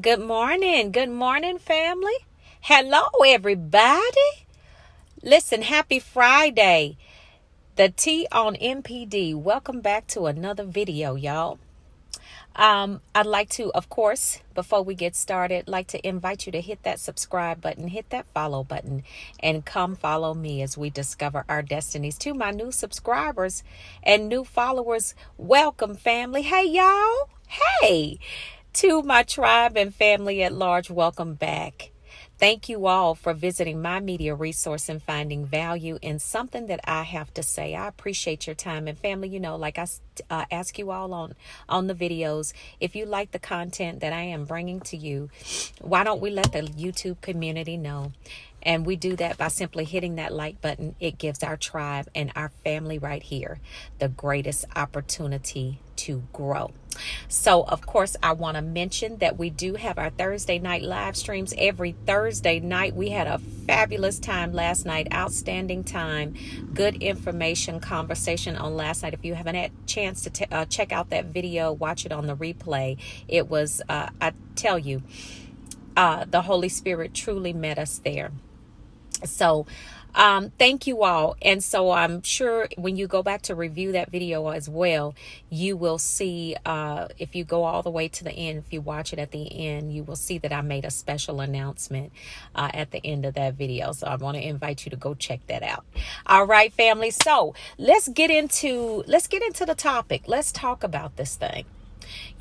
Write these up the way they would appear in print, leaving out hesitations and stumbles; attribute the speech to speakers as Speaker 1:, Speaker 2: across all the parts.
Speaker 1: Good morning. Good morning, family. Hello, everybody. Listen, happy Friday. The T on MPD. Welcome back to another video, y'all. I'd like to, of course, before we get started, like to invite you to hit that subscribe button, hit that follow button, and come follow me as we discover our destinies. To my new subscribers and new followers, welcome, family. Hey, y'all. Hey. To my tribe and family at large, welcome back. Thank you all for visiting my media resource and finding value in something that I have to say. I appreciate your time. And family, like I ask you all on the videos, if you like the content that I am bringing to you, why don't we let the YouTube community know? And we do that by simply hitting that like button. It gives our tribe and our family right here the greatest opportunity to grow. So, of course, I want to mention that we do have our Thursday night live streams every Thursday night. We had a fabulous time last night, outstanding time, good information, conversation on last night. If you haven't had a chance to check out that video, watch it on the replay. It was, I tell you, the Holy Spirit truly met us there. So thank you all. And so I'm sure when you go back to review that video as well, you will see, if you go all the way to the end, if you watch it at the end, you will see that I made a special announcement at the end of that video. So I want to invite you to go check that out. All right, family. So let's get into the topic. Let's talk about this thing.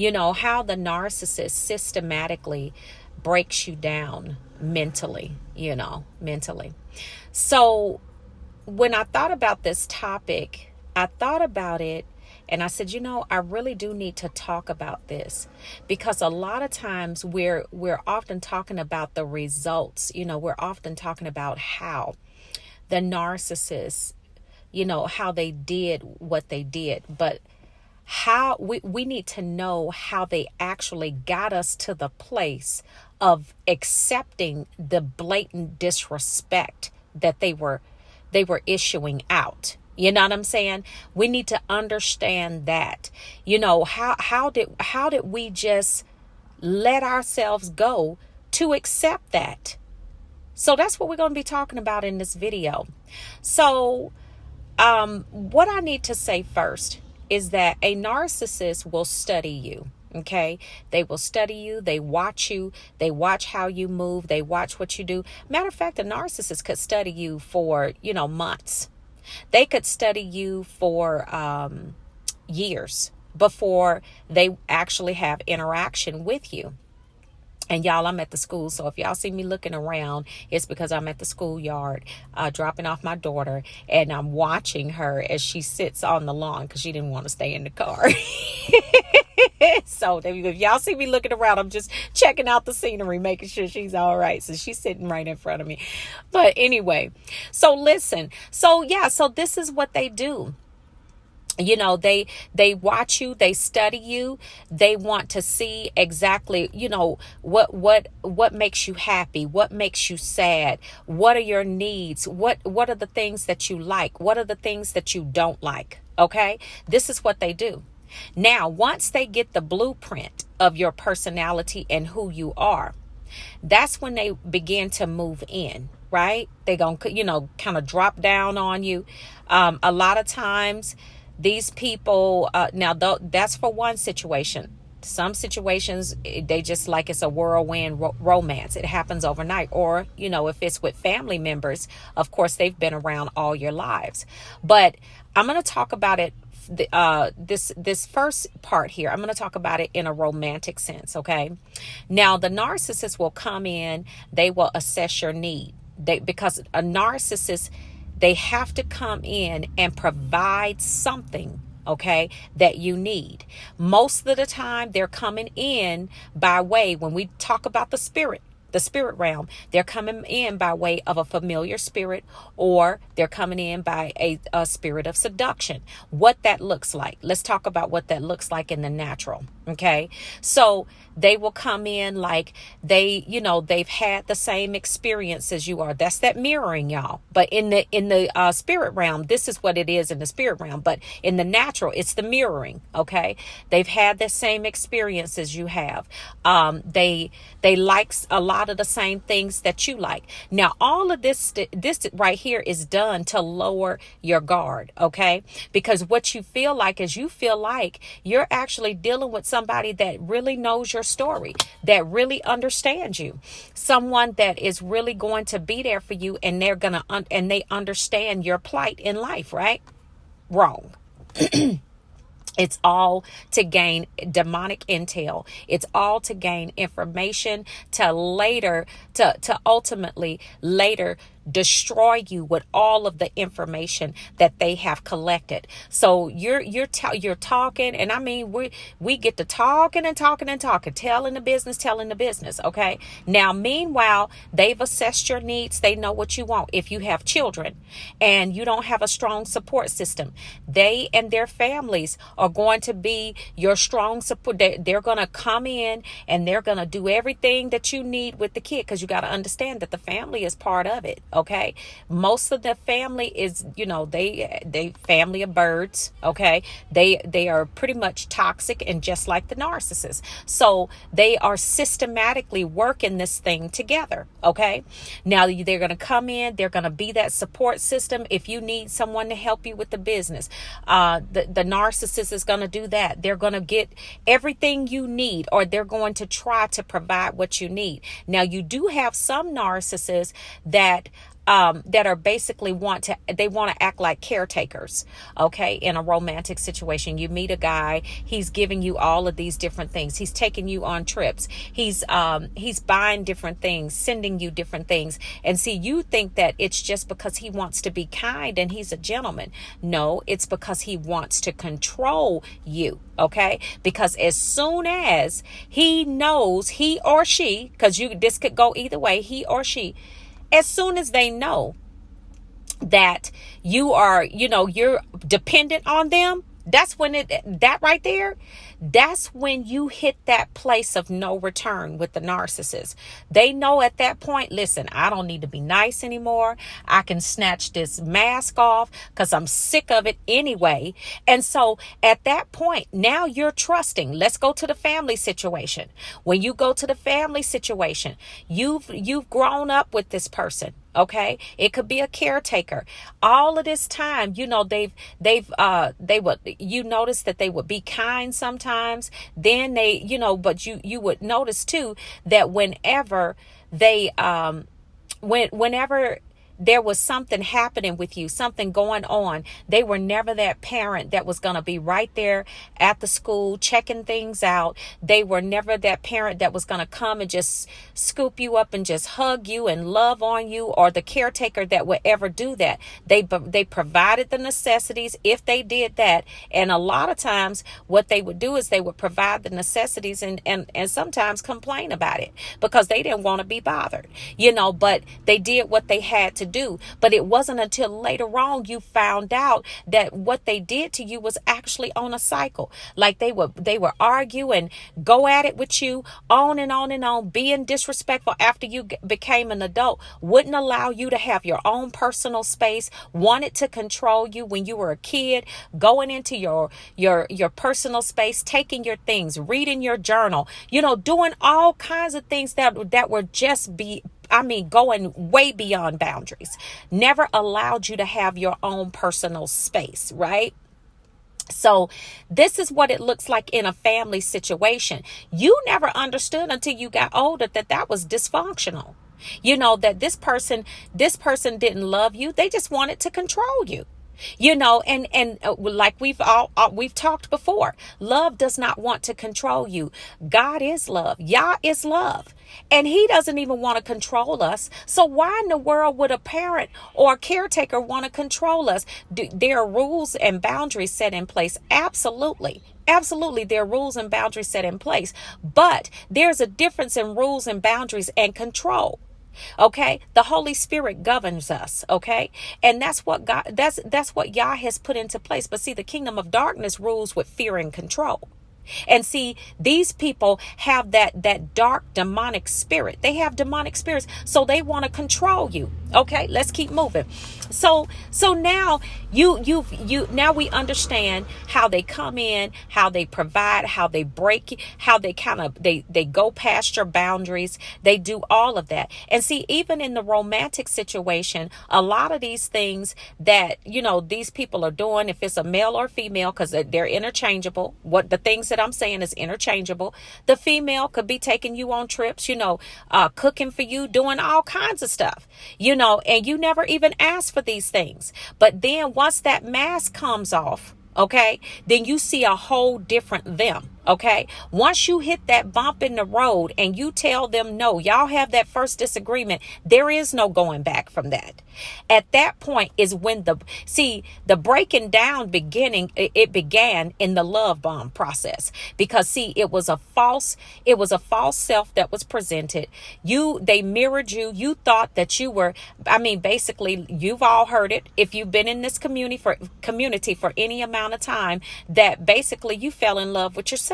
Speaker 1: How the narcissist systematically breaks you down mentally. So when I thought about this topic, I thought about it and I said, I really do need to talk about this, because a lot of times we're often talking about the results. We're often talking about how the narcissists, how they did what they did, but how we need to know how they actually got us to the place of accepting the blatant disrespect that they were issuing out. You know what I'm saying? We need to understand that. How did we just let ourselves go to accept that? So that's what we're going to be talking about in this video. So what I need to say first is that a narcissist will study you. Okay, they will study you. They watch you. They watch how you move. They watch what you do. Matter of fact, a narcissist could study you for, months. They could study you for years before they actually have interaction with you. And y'all, I'm at the school. So if y'all see me looking around, it's because I'm at the schoolyard dropping off my daughter. And I'm watching her as she sits on the lawn because she didn't want to stay in the car. So if y'all see me looking around, I'm just checking out the scenery, making sure she's all right. So she's sitting right in front of me. But anyway, so listen. So this is what they do. They watch you, they study you, they want to see exactly, what makes you happy, what makes you sad, what are your needs, what are the things that you like, what are the things that you don't like. Okay, this is what they do. Now, once they get the blueprint of your personality and who you are, that's when they begin to move in, right? They gonna, kind of drop down on you. A lot of times, these people, that's for one situation. Some situations, they just like it's a whirlwind romance. It happens overnight. Or, if it's with family members, of course, they've been around all your lives. But I'm going to talk about it. This first part here, I'm going to talk about it in a romantic sense. Okay. Now, the narcissist will come in. They will assess your need. Because a narcissist, they have to come in and provide something, okay, that you need. Most of the time, they're coming in by way, when we talk about the spirit realm, they're coming in by way of a familiar spirit, or they're coming in by a spirit of seduction. What that looks like. Let's talk about what that looks like in the natural. Okay. So they will come in like they've had the same experience as you are. That's that mirroring, y'all. But in the spirit realm, this is what it is in the spirit realm. But in the natural, it's the mirroring. Okay. They've had the same experience as you have. They like a lot of the same things that you like. Now, all of this right here is done to lower your guard. Okay. Because what you feel like is you feel like you're actually dealing with somebody that really knows your story, that really understands you, someone that is really going to be there for you, and they're gonna and they understand your plight in life, right? Wrong. It's all to gain demonic intel. It's all to gain information to ultimately later destroy you with all of the information that they have collected. So you're talking, and I mean we get to talking and talking and talking, telling the business. Okay. Now, meanwhile, they've assessed your needs. They know what you want. If you have children and you don't have a strong support system, they and their families are going to be your strong support. They're going to come in and they're going to do everything that you need with the kid, because you got to understand that the family is part of it. Okay. Most of the family is, they family of birds. Okay. They are pretty much toxic and just like the narcissist. So they are systematically working this thing together. Okay. Now they're going to come in, they're going to be that support system. If you need someone to help you with the business, the narcissist is going to do that. They're going to get everything you need, or they're going to try to provide what you need. Now, you do have some narcissists that are basically want to act like caretakers. Okay. In a romantic situation, you meet a guy, he's giving you all of these different things. He's taking you on trips. He's buying different things, sending you different things. And see, you think that it's just because he wants to be kind and he's a gentleman. No, it's because he wants to control you. Okay. Because as soon as he knows, he or she, because this could go either way, he or she, as soon as they know that you are, you're dependent on them, that's when that right there, that's when you hit that place of no return with the narcissist. They know at that point, listen, I don't need to be nice anymore. I can snatch this mask off because I'm sick of it anyway. And so at that point, now you're trusting. Let's go to the family situation. When you go to the family situation, you've grown up with this person. Okay. It could be a caretaker. All of this time, you notice that they would be kind sometimes. Then but you would notice too that whenever there was something happening with you, something going on, they were never that parent that was going to be right there at the school checking things out. They were never that parent that was going to come and just scoop you up and just hug you and love on you, or the caretaker that would ever do that. They provided the necessities if they did that. And a lot of times what they would do is they would provide the necessities and sometimes complain about it because they didn't want to be bothered, but they did what they had to do. But it wasn't until later on you found out that what they did to you was actually on a cycle. Like they would argue and go at it with you on and on and on, being disrespectful after you became an adult, wouldn't allow you to have your own personal space, wanted to control you when you were a kid, going into your personal space, taking your things, reading your journal, doing all kinds of things that were just going way beyond boundaries. Never allowed you to have your own personal space, right? So this is what it looks like in a family situation. You never understood until you got older that was dysfunctional. That this person didn't love you. They just wanted to control you. And like we've talked before, love does not want to control you. God is love. Yah is love. And he doesn't even want to control us. So why in the world would a parent or a caretaker want to control us? There are rules and boundaries set in place. Absolutely. Absolutely, there are rules and boundaries set in place. But there's a difference in rules and boundaries and control. Okay, the Holy Spirit governs us. Okay, and that's what that's what Yah has put into place. But see, the kingdom of darkness rules with fear and control. And see, these people have that dark demonic spirit. They have demonic spirits, so they want to control you. Okay, let's keep moving. So now now we understand how they come in, how they provide, how they break, how they they go past your boundaries. They do all of that. And see, even in the romantic situation, a lot of these things that, these people are doing, if it's a male or female, because they're interchangeable. What the things that I'm saying is interchangeable. The female could be taking you on trips, cooking for you, doing all kinds of stuff, and you never even asked for these things. But then once that mask comes off, okay, then you see a whole different them. Okay, once you hit that bump in the road and you tell them no, y'all have that first disagreement, there is no going back from that. At that point is when the breaking down it began in the love bomb process, because see, it was a false self that was presented. They mirrored you. You thought that you were, basically, you've all heard it. If you've been in this community for any amount of time, that basically you fell in love with yourself.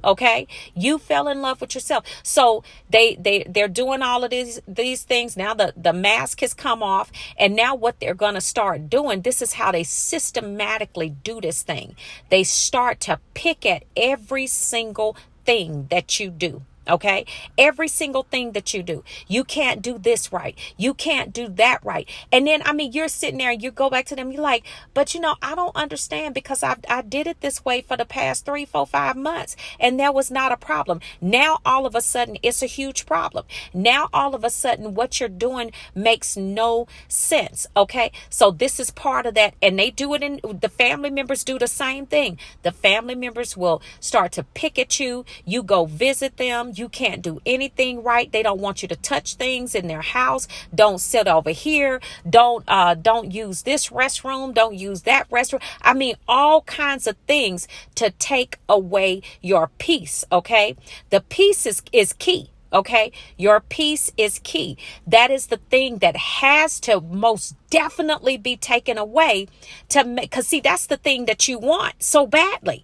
Speaker 1: Okay, you fell in love with yourself. So they're doing all of these things. Now the mask has come off, and now what they're going to start doing, this is how they systematically do this thing. They start to pick at every single thing that you do. Okay, every single thing that you do. You can't do this right. You can't do that right. And then, you're sitting there and you go back to them. You're like, but I don't understand, because I did it this way for the past 3, 4, 5 months, and there was not a problem. Now, all of a sudden, it's a huge problem. Now, all of a sudden, what you're doing makes no sense. Okay, so this is part of that. And they do it the family members do the same thing. The family members will start to pick at you. You go visit them. You can't do anything right. They don't want you to touch things in their house. Don't sit over here. Don't use this restroom. Don't use that restroom. All kinds of things to take away your peace. Okay. The peace is key. Okay. Your peace is key. That is the thing that has to most definitely be taken away because see, that's the thing that you want so badly.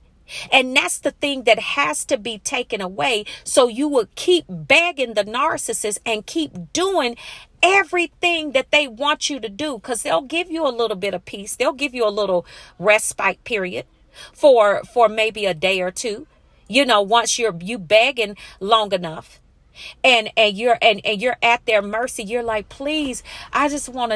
Speaker 1: And that's the thing that has to be taken away, so you will keep begging the narcissist and keep doing everything that they want you to do, because they'll give you a little bit of peace. They'll give you a little respite period for maybe a day or two. Once you begging long enough. And you're at their mercy. You're like, please, I just want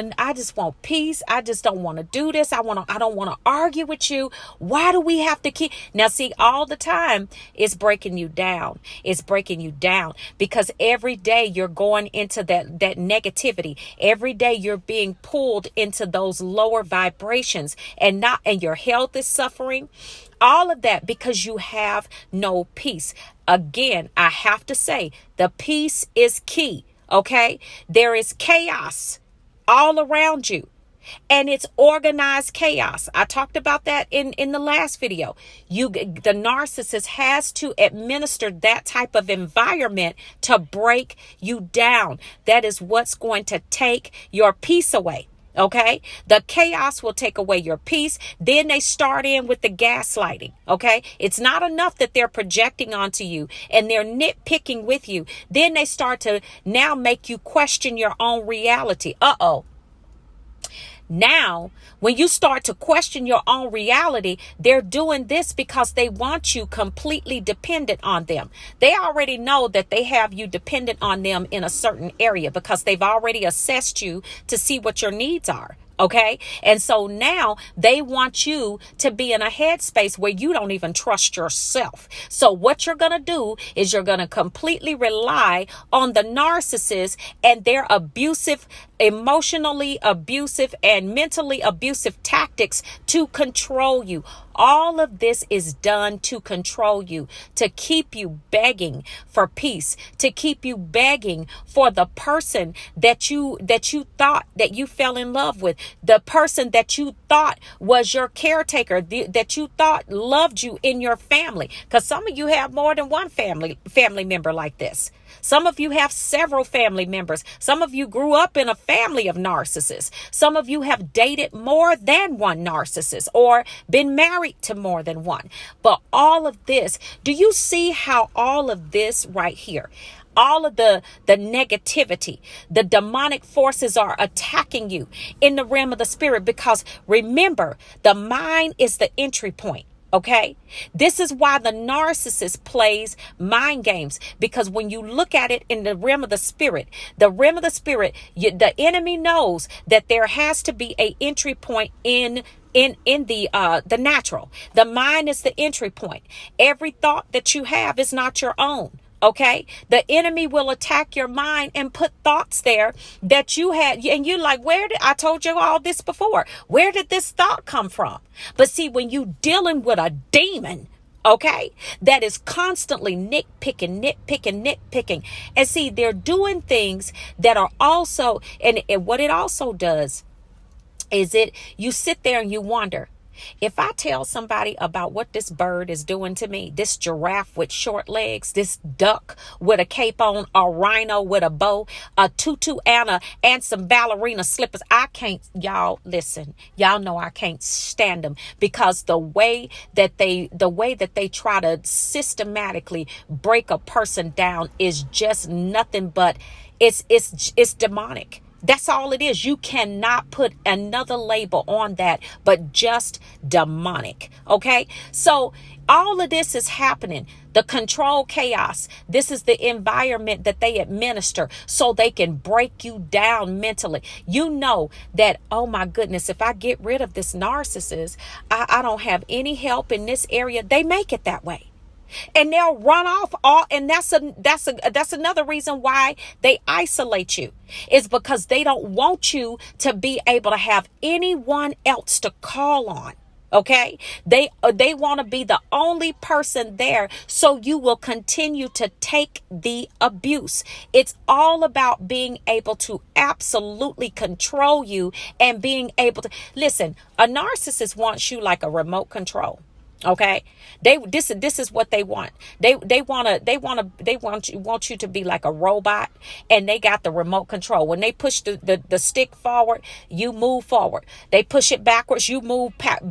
Speaker 1: peace. I just don't want to do this. I don't want to argue with you. Why do we have to keep? Now, see, all the time it's breaking you down. It's breaking you down because every day you're going into that negativity. Every day you're being pulled into those lower vibrations, and your health is suffering. All of that because you have no peace. Again, I have to say, the peace is key. Okay. There is chaos all around you, and it's organized chaos. I talked about that in the last video. The narcissist has to administer that type of environment to break you down. That is what's going to take your peace away. Okay, the chaos will take away your peace. Then they start in with the gaslighting. Okay, it's not enough that they're projecting onto you and they're nitpicking with you. Then they start to now make you question your own reality. Now, when you start to question your own reality, they're doing this because they want you completely dependent on them. They already know that they have you dependent on them in a certain area because they've already assessed you to see what your needs are. Okay. And so now they want you to be in a headspace where you don't even trust yourself. So what you're going to do is you're going to completely rely on the narcissist and their abusive, emotionally abusive and mentally abusive tactics to control you. All of this is done to control you, to keep you begging for peace, to keep you begging for the person that you thought that you fell in love with, the person that you thought was your caretaker, that you thought loved you in your family. Because some of you have more than one family member like this. Some of you have several family members. Some of you grew up in a family of narcissists. Some of you have dated more than one narcissist or been married married to more than one. But all of this, do you see how all of this right here, all of the negativity, the demonic forces are attacking you in the realm of the spirit? Because remember, the mind is the entry point. Okay, this is why the narcissist plays mind games, because when you look at it in the realm of the spirit, the enemy knows that there has to be a entry point in the natural. The mind is the entry point. Every thought that you have is not your own. Okay, the enemy will attack your mind and put thoughts there that you had, and you're like, I told you all this before. Where did this thought come from? But see, when you dealing with a demon, okay, that is constantly nitpicking. And see, they're doing things that are also, and what it also does is you sit there and you wonder, if I tell somebody about what this bird is doing to me, this giraffe with short legs, this duck with a cape on, a rhino with a bow, a tutu and some ballerina slippers, I can't, y'all listen, y'all know I can't stand them, because the way that they try to systematically break a person down is just nothing but it's demonic. That's all it is. You cannot put another label on that but just demonic. Okay, so all of this is happening. The control chaos. This is the environment that they administer so they can break you down mentally. You know that, oh my goodness, if I get rid of this narcissist, I don't have any help in this area. They make it that way. And they'll run off and that's another reason why they isolate you, is because they don't want you to be able to have anyone else to call on. Okay, they want to be the only person there, so you will continue to take the abuse. It's all about being able to absolutely control you and being able to listen. A narcissist wants you like a remote control. Okay, this is what they want. They want you to be like a robot, and they got the remote control. When they push the stick forward, you move forward. They push it backwards, you move back.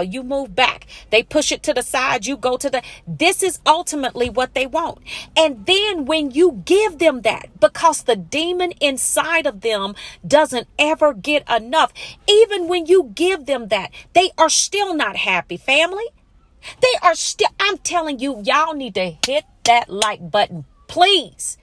Speaker 1: You move back. They push it to the side, you go to the. This is ultimately what they want. And then when you give them that, because the demon inside of them doesn't ever get enough, even when you give them that, they are still not happy, family. They are still, I'm telling you, y'all need to hit that like button, please.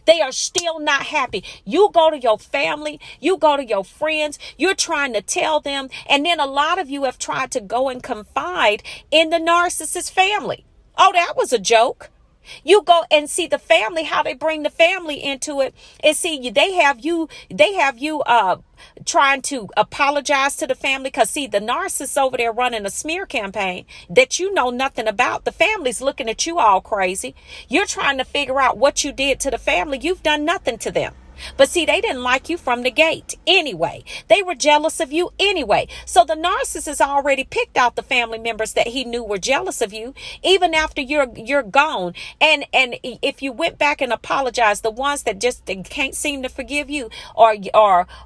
Speaker 1: They are still not happy. You go to your family, you go to your friends, you're trying to tell them. And then a lot of you have tried to go and confide in the narcissist family. Oh, that was a joke. You go and see the family, how they bring the family into it, and see they have you trying to apologize to the family, because see, the narcissist over there running a smear campaign that you know nothing about. The family's looking at you all crazy. You're trying to figure out what you did to the family. You've done nothing to them. But see, they didn't like you from the gate anyway. They were jealous of you anyway. So the narcissist already picked out the family members that he knew were jealous of you, even after you're gone. And if you went back and apologized, the ones that just can't seem to forgive you, or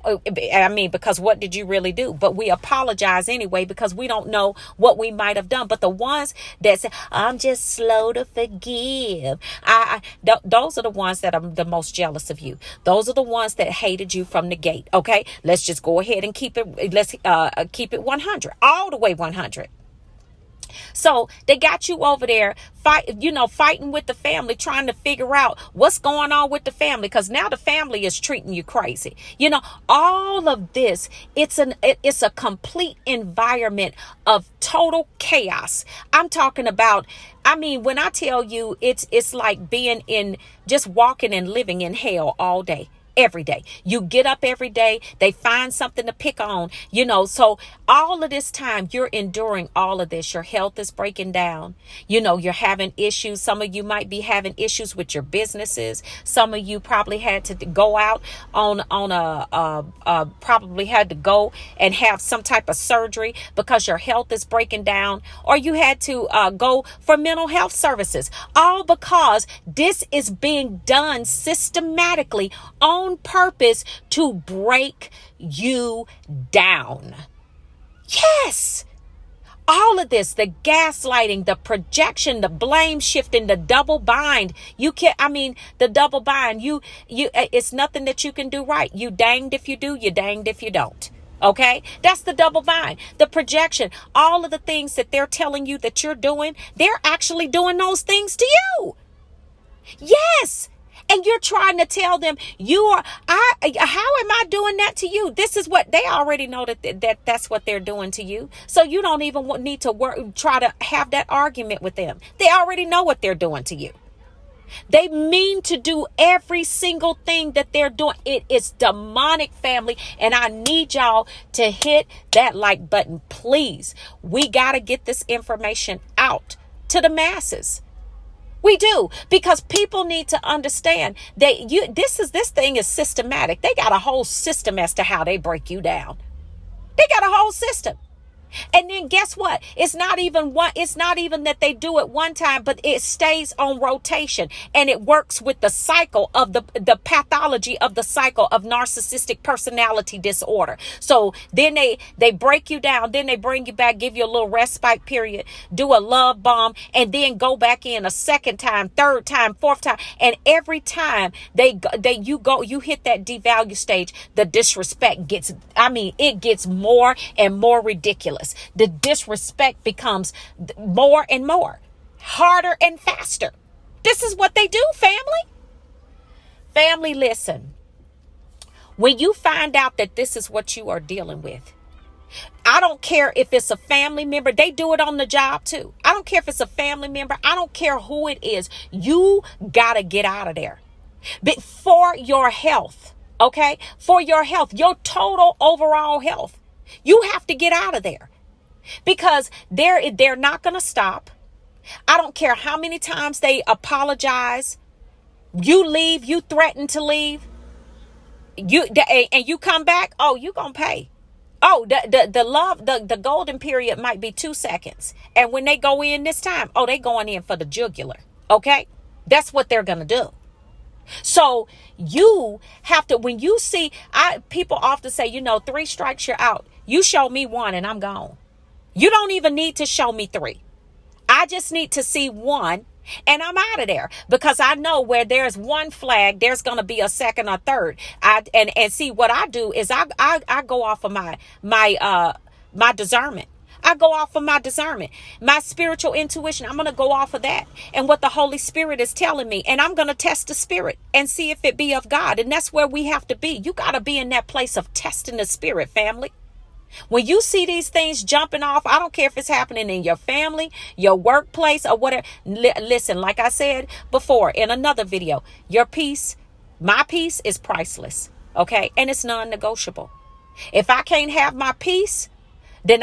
Speaker 1: I mean, because what did you really do? But we apologize anyway, because we don't know what we might have done. But the ones that say, I'm just slow to forgive, those are the ones that are the most jealous of you. Those are the ones that hated you from the gate. Okay, let's just go ahead and keep it. Let's keep it 100, all the way 100. So they got you over there fighting with the family, trying to figure out what's going on with the family, because now the family is treating you crazy. All of this, it's a complete environment of total chaos. I'm talking about, when I tell you, it's like being in, just walking and living in hell all day. Every day. You get up every day. They find something to pick on, so all of this time you're enduring all of this. Your health is breaking down. You're having issues. Some of you might be having issues with your businesses. Some of you probably had to go out probably had to go and have some type of surgery because your health is breaking down, or you had to go for mental health services, all because this is being done systematically on purpose to break you down. Yes. All of this, the gaslighting, the projection, the blame shifting, the double bind. The double bind, it's nothing that you can do right. You danged if you do, you danged if you don't. Okay, that's the double bind, the projection, all of the things that they're telling you that you're doing, they're actually doing those things to you. Yes. And you're trying to tell them how am I doing that to you? This is what they already know that's what they're doing to you. So you don't even need to try to have that argument with them. They already know what they're doing to you. They mean to do every single thing that they're doing. It is demonic, family. And I need y'all to hit that like button, please. We got to get this information out to the masses. We do, because people need to understand that this thing is systematic. They got a whole system as to how they break you down. They got a whole system. And then guess what? It's not even that they do it one time, but it stays on rotation, and it works with the cycle of the pathology of the cycle of narcissistic personality disorder. So then they break you down, then they bring you back, give you a little respite period, do a love bomb, and then go back in a second time, third time, fourth time. And every time you hit that devalue stage, the disrespect gets more and more ridiculous. The disrespect becomes more and more, harder and faster. This is what they do, family. Family, listen. When you find out that this is what you are dealing with, I don't care if it's a family member. They do it on the job too. I don't care if it's a family member. I don't care who it is. You got to get out of there. But for your health, okay? For your health, your total overall health, you have to get out of there. Because they're not going to stop. I don't care how many times they apologize. You leave, you threaten to leave. And you come back, oh, you going to pay. Oh, the golden period might be 2 seconds. And when they go in this time, oh, they going in for the jugular. Okay? That's what they're going to do. So you have to, when you see, people often say, 3 strikes, you're out. You show me 1 and I'm gone. You don't even need to show me 3. I just need to see 1 and I'm out of there, because I know where there's 1 flag, there's going to be a second or third. And see, what I do is I go off of my discernment. I go off of my discernment, my spiritual intuition. I'm going to go off of that and what the Holy Spirit is telling me. And I'm going to test the spirit and see if it be of God. And that's where we have to be. You got to be in that place of testing the spirit, family. When you see these things jumping off, I don't care if it's happening in your family, your workplace, or whatever. Listen, like I said before in another video, your peace, my peace is priceless. Okay. And it's non-negotiable. If I can't have my peace, then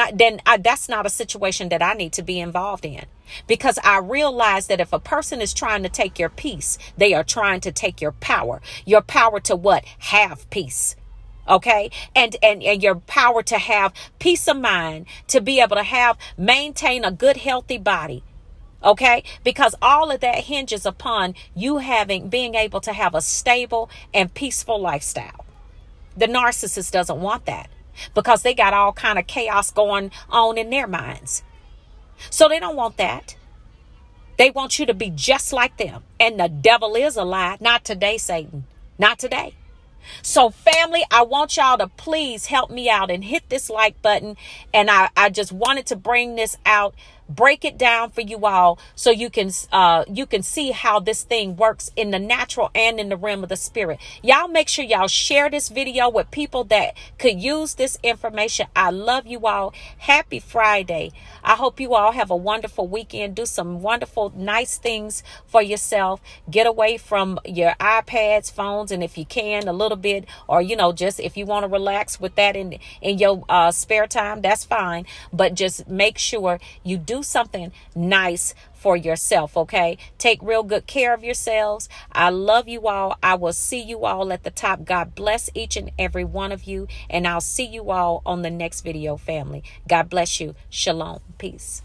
Speaker 1: that's not a situation that I need to be involved in, because I realize that if a person is trying to take your peace, they are trying to take your power to what? Have peace. Okay. And your power to have peace of mind, to be able to maintain a good, healthy body. Okay. Because all of that hinges upon you being able to have a stable and peaceful lifestyle. The narcissist doesn't want that, because they got all kind of chaos going on in their minds. So they don't want that. They want you to be just like them. And the devil is a lie. Not today, Satan. Not today. So family, I want y'all to please help me out and hit this like button. And I just wanted to bring this out, break it down for you all, so you can see how this thing works in the natural and in the realm of the spirit. Y'all make sure y'all share this video with people that could use this information. I love you all. Happy Friday. I hope you all have a wonderful weekend. Do some wonderful, nice things for yourself. Get away from your iPads, phones, and if you can, a little bit, or just if you want to relax with that in your spare time, that's fine. But just make sure you do something nice for yourself. Okay. Take real good care of yourselves. I love you all. I will see you all at the top. God bless each and every one of you. And I'll see you all on the next video, family. God bless you. Shalom. Peace.